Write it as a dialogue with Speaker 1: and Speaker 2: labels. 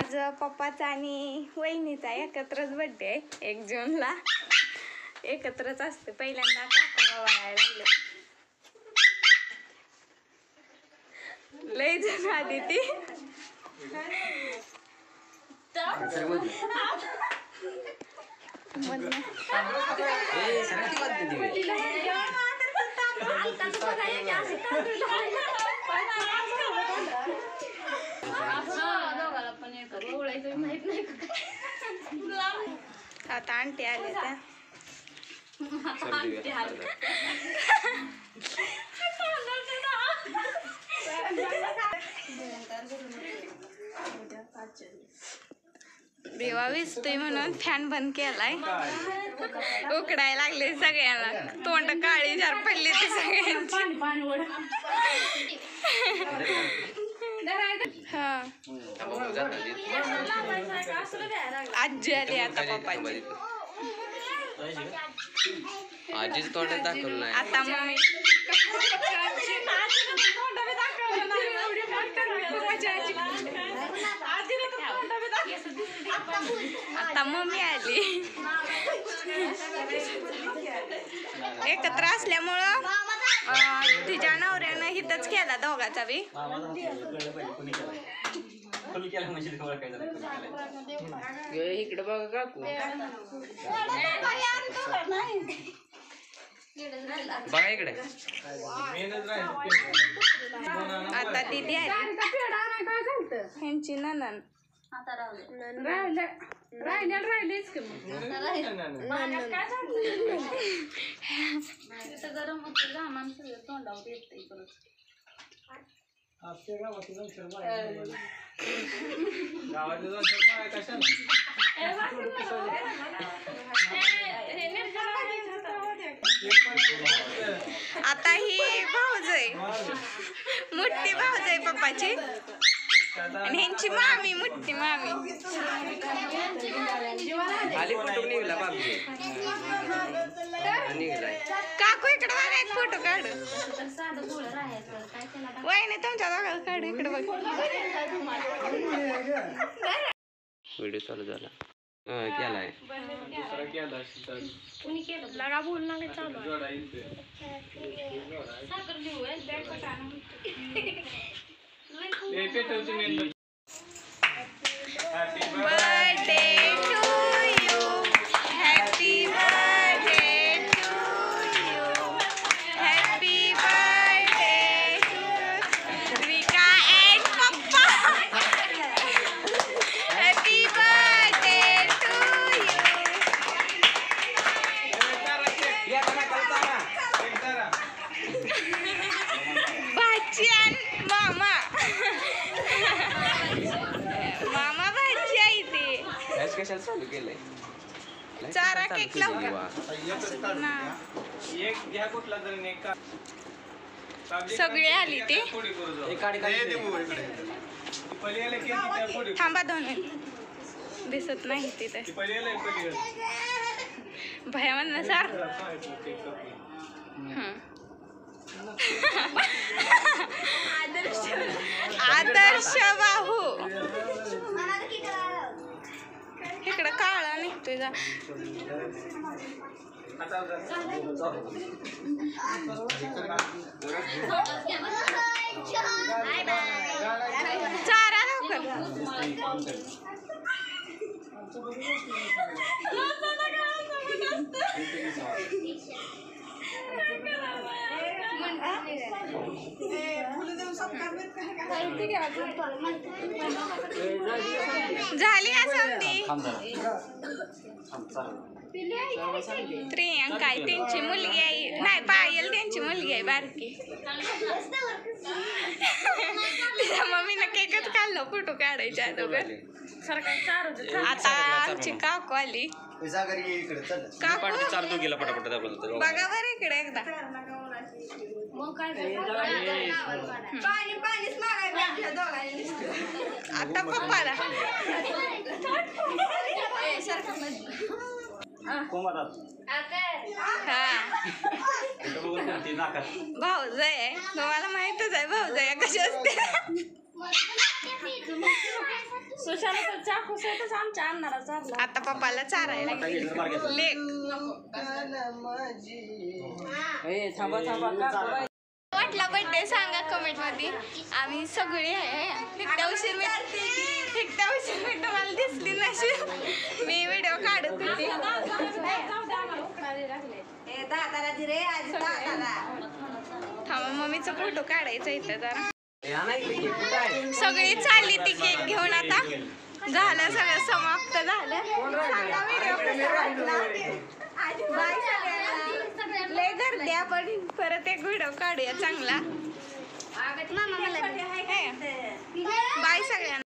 Speaker 1: आज पप्पाचा आणि वहिनीचा एकत्रच बर्थडे आहे 1 जूनला. एकत्रच असते. पहिल्यांदा काका वाळायला लागले. लय जण आधी ती आता आंटी आले त्या देवा विजतोय म्हणून फॅन बंद केलाय. उकडायला लागले सगळ्यांना. तोंड काळी जार पडली ती सगळ्यांची. हा आजी आली आता पप्पाची.
Speaker 2: आजीच तोंडात दाखवलं नाही
Speaker 1: आता मम्मी. आता मम्मी आली. एकत्र असल्यामुळं तिच्या नवऱ्यानं हिथंच केला दोघाचा बी.
Speaker 2: इकडे बघा काकू. बघा इकडे.
Speaker 1: आता दीदी आली. ह्यांची ननन
Speaker 3: राहिलेच की गरम होतं घामान सगळं तोंडावर येते परत.
Speaker 1: आता ही भाऊज आहे. मोठी भाऊज आहे पप्पाची. आणि ह्यांची मामी मोठी मामी.
Speaker 2: खाली फोटो निघला बाबजी. निघलाय.
Speaker 1: काकू इकडे बघा एक फोटो काढ. वय नाही तुमच्या दोघांना काढ इकडे बघ.
Speaker 2: व्हिडिओ चालू झाला. केलाय.
Speaker 1: लगा बोलणार चालू.
Speaker 3: साखर घेऊ
Speaker 1: birthday to you. Happy birthday to you. Happy birthday to रिका अँड पप्पा. Happy birthday to you. भाची आणि मामा. मामा भाजी आहे ती.
Speaker 2: कशाला चालू केलंय.
Speaker 1: चारा केक लावू सगळे आली ती. थांबा 2 मिनिट. दिसत नाही तिथे भया म्हणणं सार. आदर्श बाहू. इकडं काळा निघतोय जा. चारा लवकर. झाली असंदी. प्रियांका आहे त्यांची मुलगी आहे. नाही पायल त्यांची मुलगी आहे बारकी. तिच्या मम्मीनं केकच काढलं फोटो काढायच्या अगोदर. आता आमची काकू आली. काकू बघा बरं इकडे एकदा. आता पप्पाला भाऊज आहे. तुम्हाला माहितच आहे भाऊज आहे कशी असते.
Speaker 3: सुशाला तर चाकू सहितच आमच्या अन्नाला चालला.
Speaker 1: आता पप्पाला चारायला लेक वाटला बर्थडे सांगा कमेंट मध्ये. आम्ही सगळे आहे फिकट्या उशीर मी तुम्हाला दिसली नशी. मी व्हिडिओ काढत होते. थांबा मम्मीचा फोटो काढायचा इथं जरा. सगळी चालली ती केक घेऊन. आता झालं सगळं समाप्त झालं. सांगा व्हिडिओ कसा वाटला. बाय सगळ्यांना. लय गर्दी आपण परत एक व्हिडिओ काढूया चांगला. बाय सगळ्यांना.